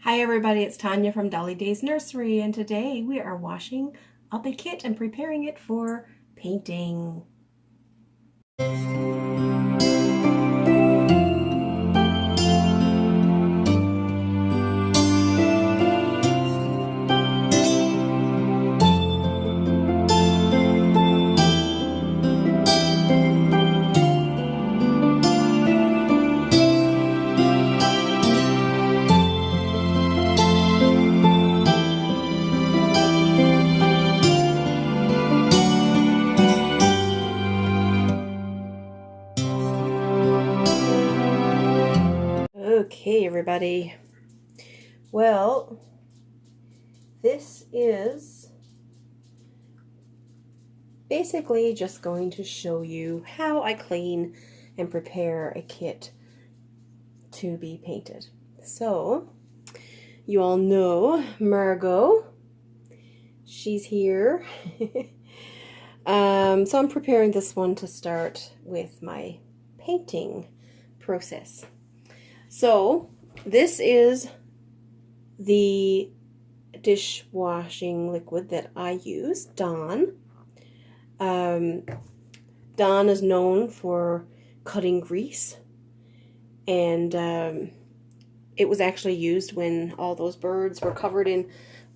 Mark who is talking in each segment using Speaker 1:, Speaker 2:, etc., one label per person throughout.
Speaker 1: Hi everybody, it's Tanya from Dolly Days Nursery, and today we are washing up a kit and preparing it for painting. Okay everybody, well, this is basically just going to show you how I clean and prepare a kit to be painted. So, you all know Margot, she's here. So I'm preparing this one to start with my painting process. So this is the dishwashing liquid that I use, Dawn. Dawn is known for cutting grease, and it was actually used when all those birds were covered in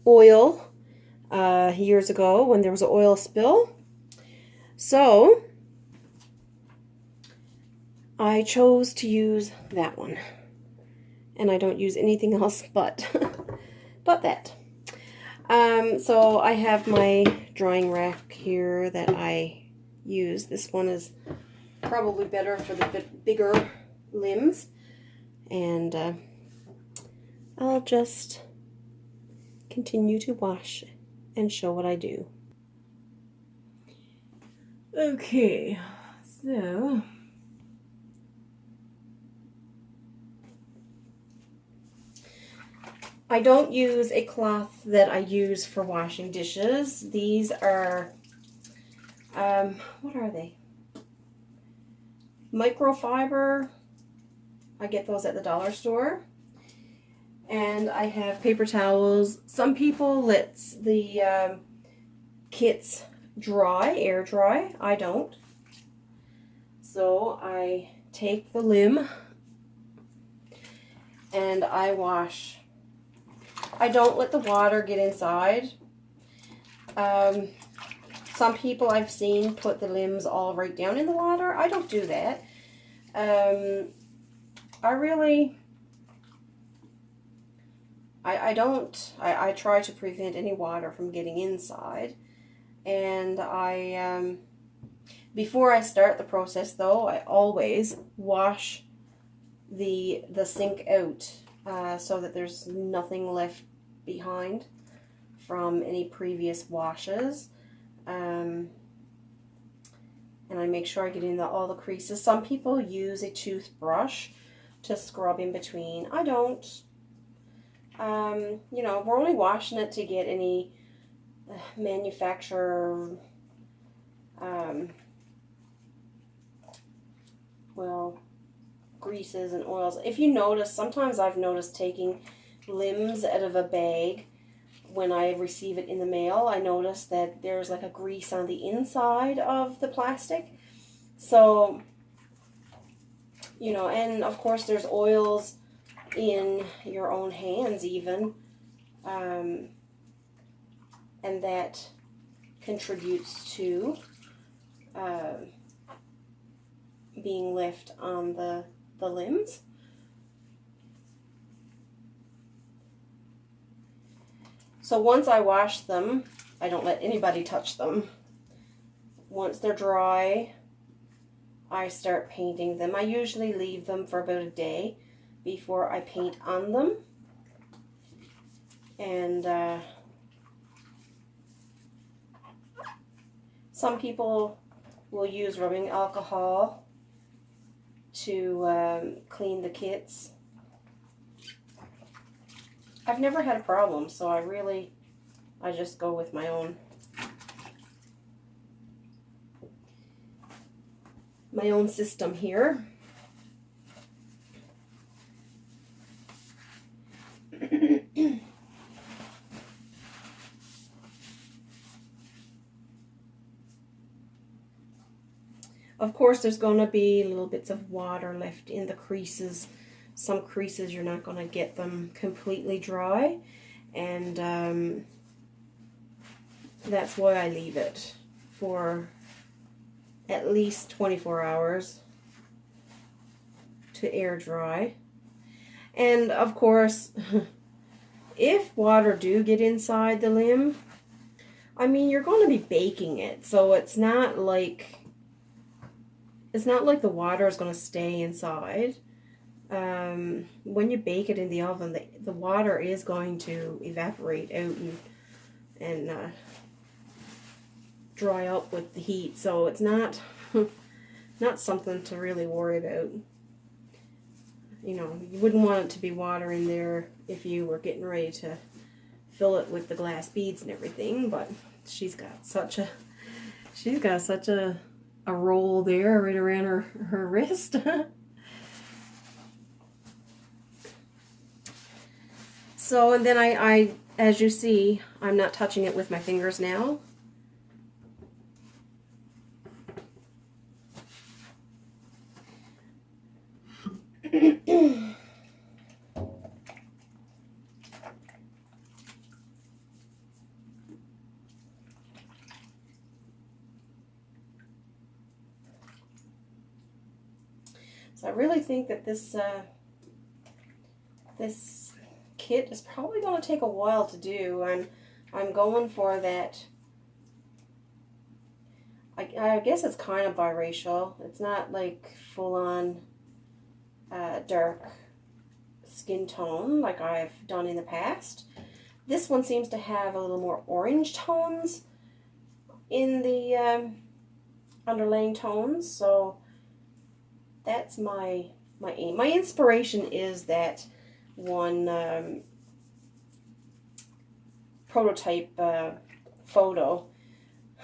Speaker 1: oil years ago when there was an oil spill. So I chose to use that one, and I don't use anything else but that. So I have my drying rack here that I use. This one is probably better for the bigger limbs, and I'll just continue to wash and show what I do. Okay, so I don't use a cloth that I use for washing dishes. These are, what are they? Microfiber. I get those at the dollar store. And I have paper towels. Some people let the kits dry, air dry. I don't. So I take the limb and I wash. I don't let the water get inside. Some people I've seen put the limbs all right down in the water. I don't do that. I try to prevent any water from getting inside. And before I start the process though, I always wash the sink out so that there's nothing left behind from any previous washes. And I make sure I get in all the creases. Some people use a toothbrush to scrub in between. I don't. You know, we're only washing it to get any manufacturer, well, greases and oils. If you notice, sometimes I've noticed taking limbs out of a bag when I receive it in the mail, I notice that there's like a grease on the inside of the plastic. So, you know, and of course there's oils in your own hands even, and that contributes to being left on the limbs. So once I wash them, I don't let anybody touch them. Once they're dry, I start painting them. I usually leave them for about a day before I paint on them. And some people will use rubbing alcohol to clean the kits. I've never had a problem, so I just go with my own system here. Of course, there's going to be little bits of water left in the creases. Some creases you're not going to get them completely dry, and that's why I leave it for at least 24 hours to air dry. And of course, if water do get inside the limb, I mean, you're going to be baking it, so it's not like the water is going to stay inside. When you bake it in the oven, the water is going to evaporate out and dry up with the heat, so it's not not something to really worry about. You know, you wouldn't want it to be water in there if you were getting ready to fill it with the glass beads and everything, but she's got such a roll there right around her wrist. So, and then I, as you see, I'm not touching it with my fingers now. So I really think that this kit is probably going to take a while to do, and I'm going for that. I guess it's kind of biracial. It's not like full-on dark skin tone like I've done in the past. This one seems to have a little more orange tones in the underlaying tones, so that's my aim. My inspiration is that one prototype photo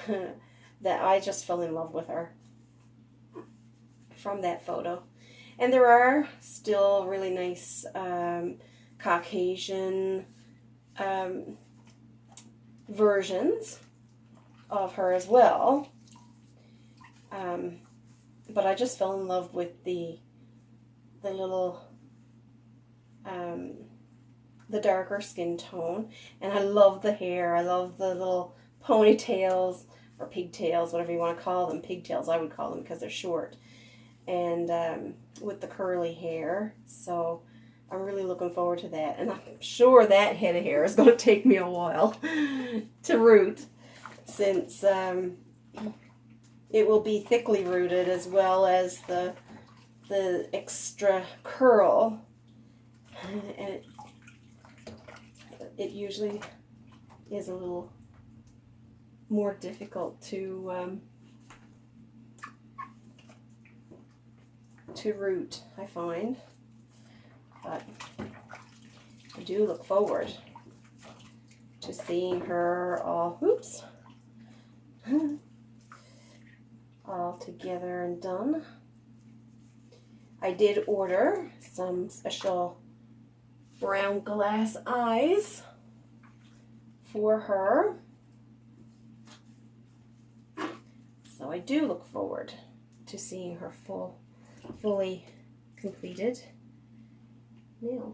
Speaker 1: that I just fell in love with her from that photo. And there are still really nice Caucasian versions of her as well. But I just fell in love with the little the darker skin tone, and I love the hair. I love the little ponytails or pigtails, whatever you want to call them. Pigtails, I would call them, because they're short, and with the curly hair. So I'm really looking forward to that, and I'm sure that head of hair is going to take me a while to root, since it will be thickly rooted, as well as the extra curl, and it usually is a little more difficult to root, I find. But I do look forward to seeing her all, oops, all together and done. I did order some special brown glass eyes for her, so I do look forward to seeing her fully completed. Now,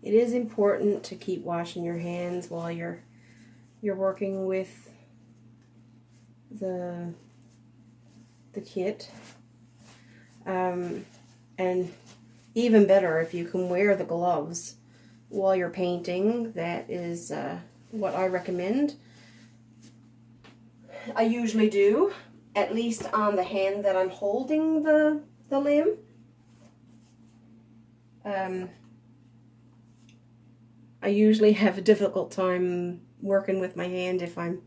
Speaker 1: it is important to keep washing your hands while you're working with the kit, and even better if you can wear the gloves while you're painting. That is what I recommend. I usually do, at least on the hand that I'm holding the limb. I usually have a difficult time working with my hand if I'm,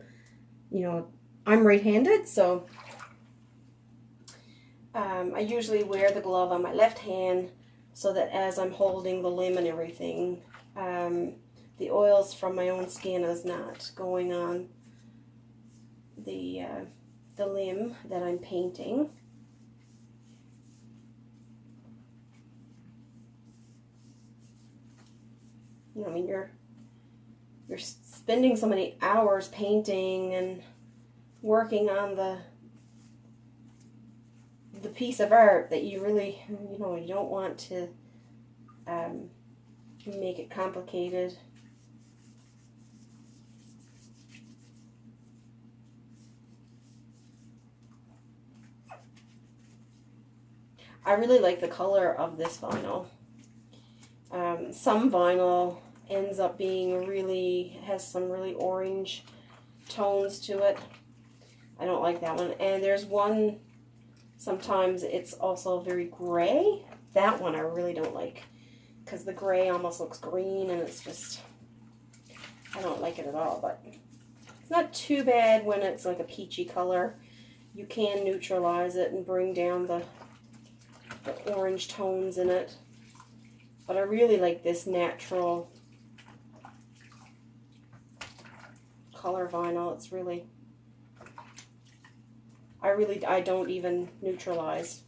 Speaker 1: you know, I'm right-handed, so I usually wear the glove on my left hand so that as I'm holding the limb and everything, the oils from my own skin is not going on the limb that I'm painting. You know, I mean, you're spending so many hours painting and working on the piece of art that you really, you know, you don't want to make it complicated. I really like the color of this vinyl. Some vinyl ends up being has some really orange tones to it. I don't like that one. And there's one, sometimes it's also very gray. That one I really don't like, because the gray almost looks green and it's just, I don't like it at all. But it's not too bad when it's like a peachy color. You can neutralize it and bring down the orange tones in it. But I really like this natural color vinyl. It's really, I don't even neutralize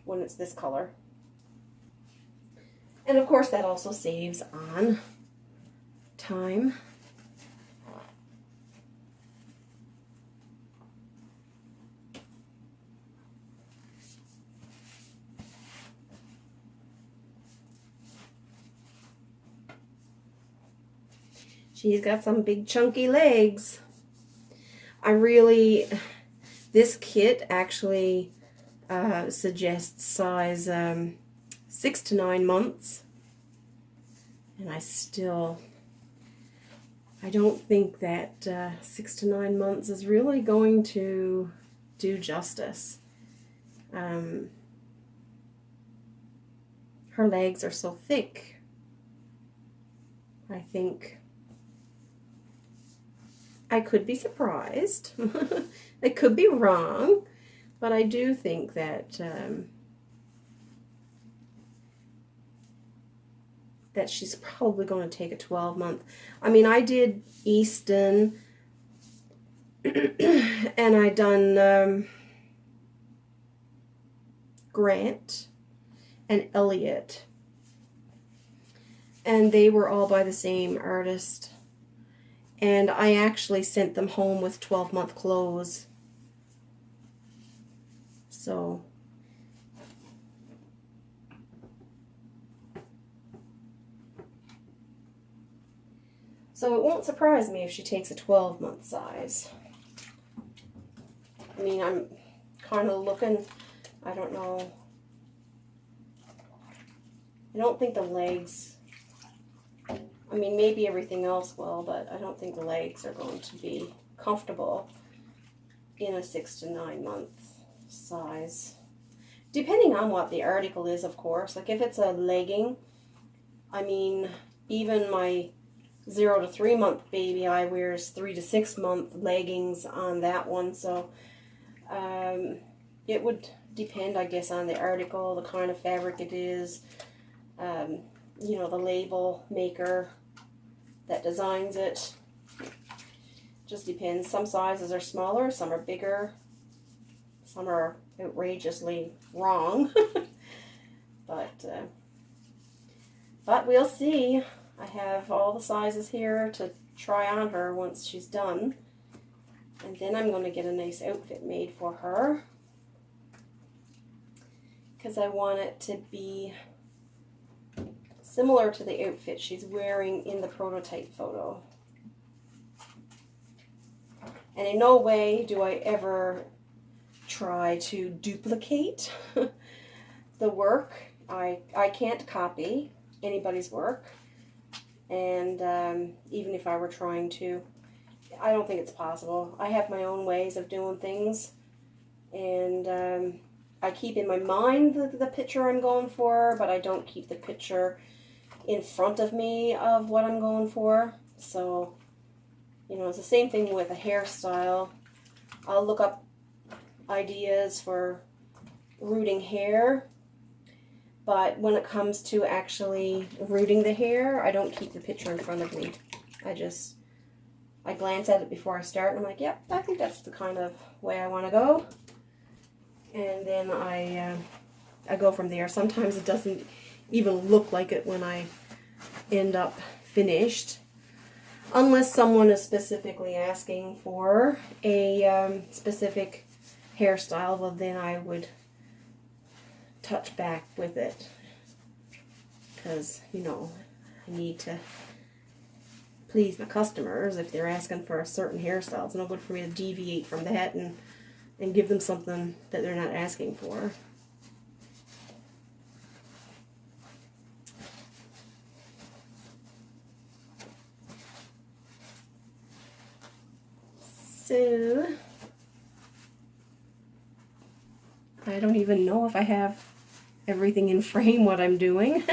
Speaker 1: when it's this color. And of course that also saves on time. She's got some big chunky legs. This kit actually suggests size 6 to 9 months. And I don't think that 6 to 9 months is really going to do justice. Her legs are so thick. I think I could be surprised. I could be wrong, but I do think that that she's probably going to take a 12-month. I mean, I did Easton, and I done Grant and Elliot, and they were all by the same artist. And I actually sent them home with 12-month clothes. So it won't surprise me if she takes a 12-month size. I mean, I'm kind of looking, I don't know. I don't think the legs, I mean, maybe everything else will, but I don't think the legs are going to be comfortable in a 6 to 9 month size. Depending on what the article is, of course. Like if it's a legging, I mean, even my 0 to 3 month baby, I wears 3 to 6 month leggings on that one. So it would depend, I guess, on the article, the kind of fabric it is, you know, the label maker that designs it. Just depends. Some sizes are smaller, some are bigger, some are outrageously wrong. But we'll see. I have all the sizes here to try on her once she's done, and then I'm going to get a nice outfit made for her, because I want it to be similar to the outfit she's wearing in the prototype photo. And in no way do I ever try to duplicate the work. I can't copy anybody's work, and even if I were trying to, I don't think it's possible. I have my own ways of doing things, and I keep in my mind the picture I'm going for, but I don't keep the picture in front of me of what I'm going for. So, you know, it's the same thing with a hairstyle. I'll look up ideas for rooting hair, but when it comes to actually rooting the hair, I don't keep the picture in front of me. I glance at it before I start, and I'm like, yep, I think that's the kind of way I want to go. And then I go from there. Sometimes it doesn't even look like it when I end up finished, unless someone is specifically asking for a specific hairstyle. Well, then I would touch back with it, because, you know, I need to please my customers. If they're asking for a certain hairstyle, it's no good for me to deviate from that and give them something that they're not asking for. So, I don't even know if I have everything in frame what I'm doing.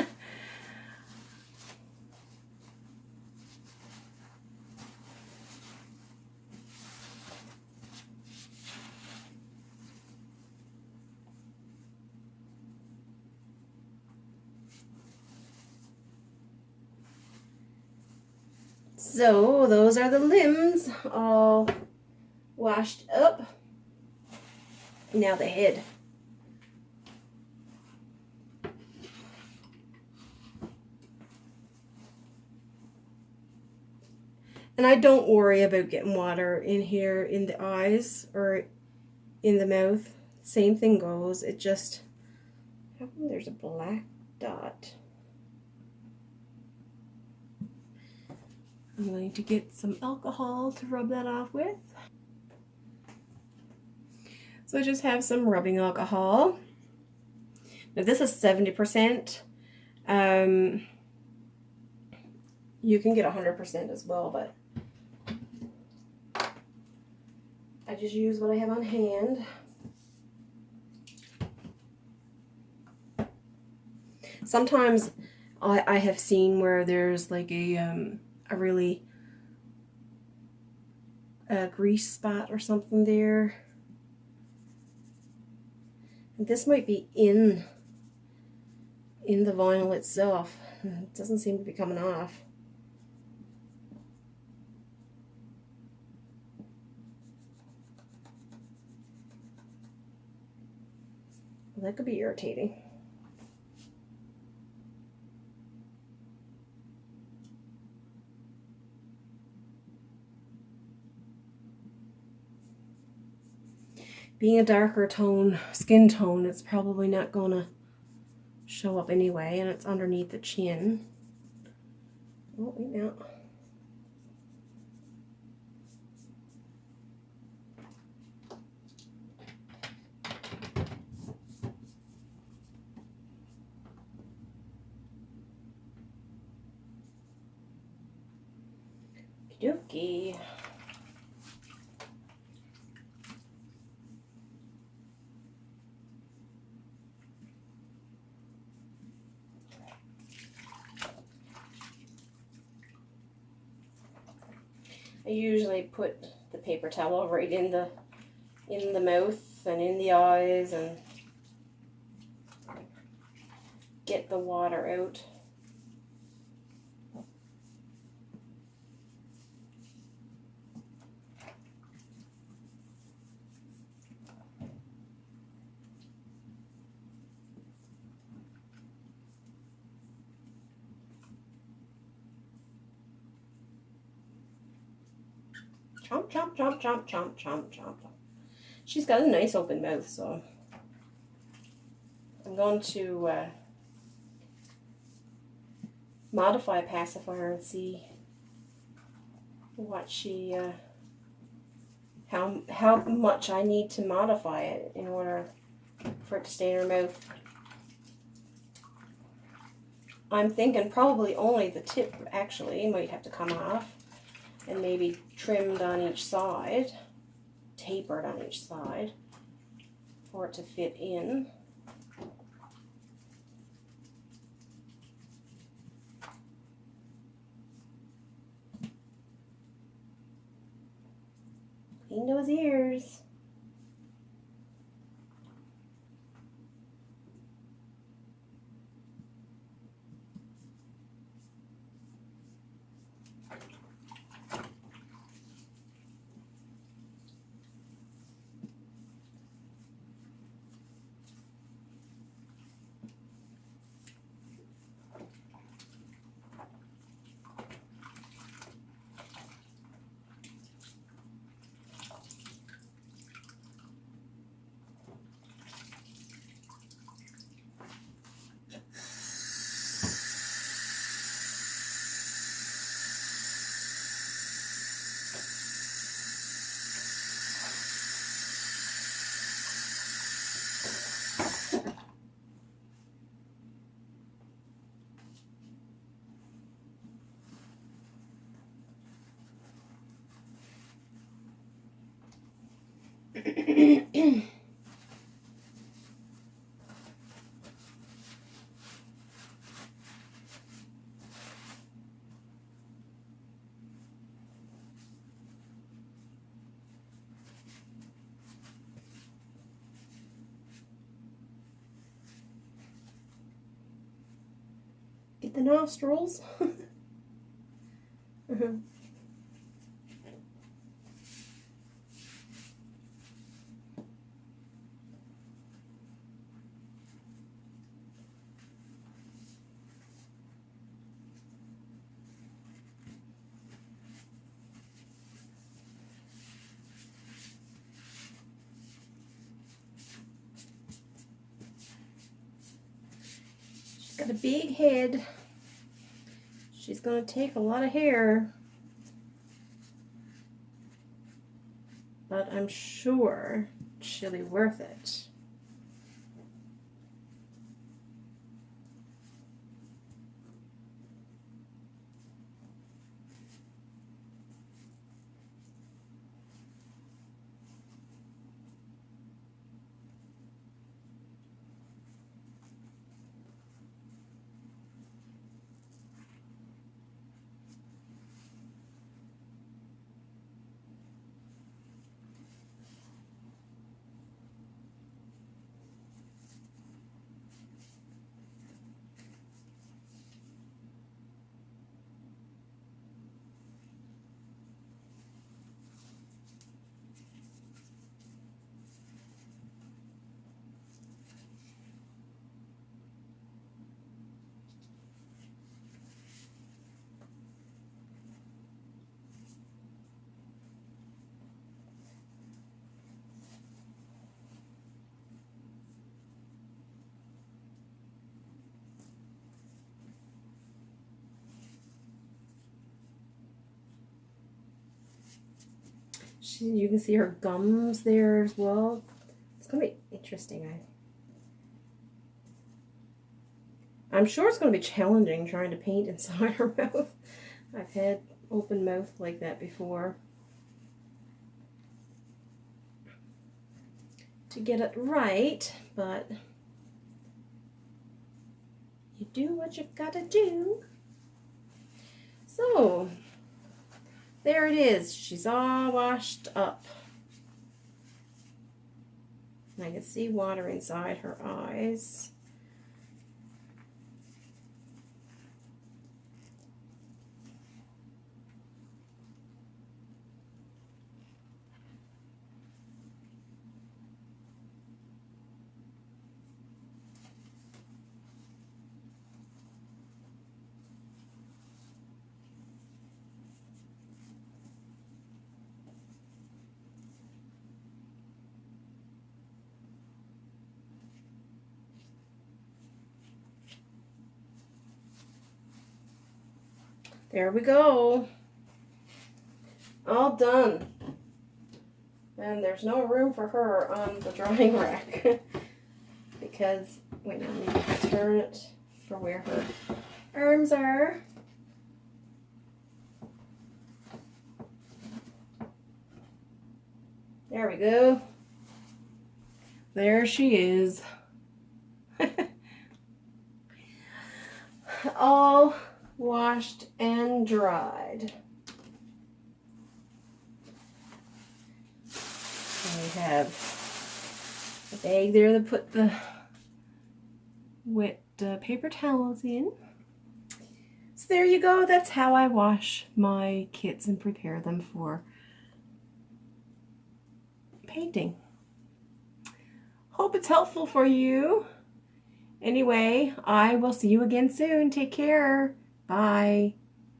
Speaker 1: So, those are the limbs all washed up. Now the head. And I don't worry about getting water in here in the eyes or in the mouth. Same thing goes. It just, how come there's a black dot? I'm going to get some alcohol to rub that off with. So I just have some rubbing alcohol. Now this is 70%. You can get 100% as well, but I just use what I have on hand. Sometimes I have seen where there's like a really grease spot or something there. And this might be in the vinyl itself. It doesn't seem to be coming off. Well, that could be irritating. Being a darker tone, skin tone, it's probably not gonna show up anyway, and it's underneath the chin. Oh, wait now. Okey-dokey. I usually put the paper towel right in the mouth and in the eyes and get the water out. Chomp, chomp, chomp, chomp, chomp, chomp, chomp. She's got a nice open mouth, so I'm going to modify a pacifier and see what she, how much I need to modify it in order for it to stay in her mouth. I'm thinking probably only the tip actually might have to come off. and maybe trimmed on each side, tapered on each side for it to fit in. Clean those ears. Get the nostrils. She's got a big head. She's going to take a lot of hair, but I'm sure she'll be worth it. You can see her gums there as well. It's going to be interesting. I'm sure it's going to be challenging trying to paint inside her mouth. I've had open mouth like that before. To get it right, but you do what you've got to do. So, there it is. She's all washed up. And I can see water inside her eyes. There we go. All done. And there's no room for her on the drying rack. Because, wait, I need to turn it for where her arms are. There we go. There she is. All washed and dried. And we have a bag there to put the wet paper towels in. So there you go. That's how I wash my kits and prepare them for painting. Hope it's helpful for you. Anyway, I will see you again soon. Take care. Bye.